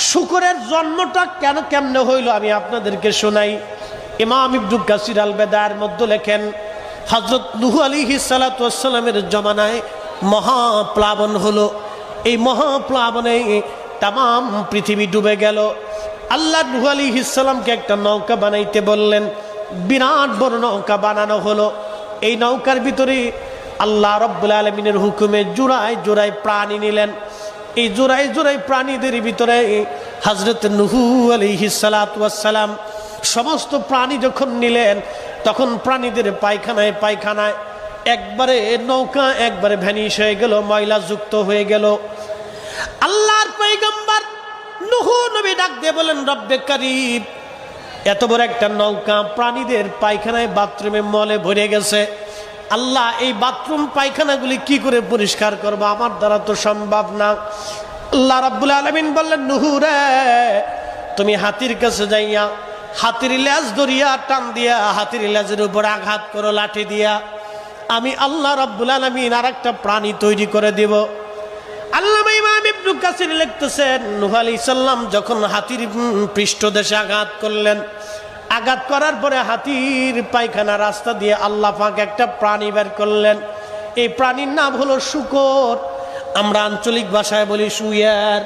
শুকরের জন্মটা কেমনে হইল আমি আপনাদেরকে শোনাই। ইমাম ইবনে কাসির আল বেদায়ের মধ্যে লেখেন, হযরত নূহ আলাইহিস সালাতু ওয়াস সালামের জমানায় মহাপ্লাবন হলো। এই মহাপ্লাবনে তাম পৃথিবী ডুবে গেল। আল্লাহ নূহ আলাইহিস সালামকে একটা নৌকা বানাইতে বললেন। বিরাট বড় নৌকা বানানো হলো। এই নৌকার ভিতরে আল্লাহ রাব্বুল আলামিনের হুকুমে জোড়ায় জোড়ায় প্রাণী নিলেন। এই জোড়ায় জোড়ায় প্রাণীদের ভিতরে হযরত নূহ আলাইহিস সালাতু ওয়াস সালাম সমস্ত প্রাণী যখন নিলেন, তখন প্রাণীদের পায়খানায় পায়খানায় একবারে নৌকা একবারে ভ্যানিশ হয়ে গেল, ময়লা যুক্ত হয়ে গেল। আল্লাহর পয়গম্বর নূহ নবী ডাক দিয়ে বলেন, রব্বে কারীম, এত বড় একটা নৌকা প্রাণীদের পায়খানায় বাথরুমে মলে ভরে গেছে। আল্লাহ, এই বাথরুম পায়খানাগুলি কি করে পরিষ্কার করবো? আমার দ্বারা তো সম্ভব না। আল্লাহ রাব্বুল আলামিন বললেন, নূহ রে, তুমি হাতির কাছে যাইয়া হাতির লেজ ধরিয়া টান দিয়া হাতির লেজের উপর আঘাত করো লাঠি দিয়া, আমি আল্লাহ রাব্বুল আলামিন আর একটা প্রাণী তৈরি করে দেব। আল্লামা ইমাম ইবনে কাসির লিখতেছেন, নূহ আলাইহিস সালাম যখন হাতির পৃষ্ঠদেশে আঘাত করলেন, আঘাত করার পরে হাতির পায়খানা রাস্তা দিয়ে আল্লাহ পাক একটা প্রাণী বের করলেন। এই প্রাণীর নাম হলো শূকর। আমরা আঞ্চলিক ভাষায় বলি শুয়ার।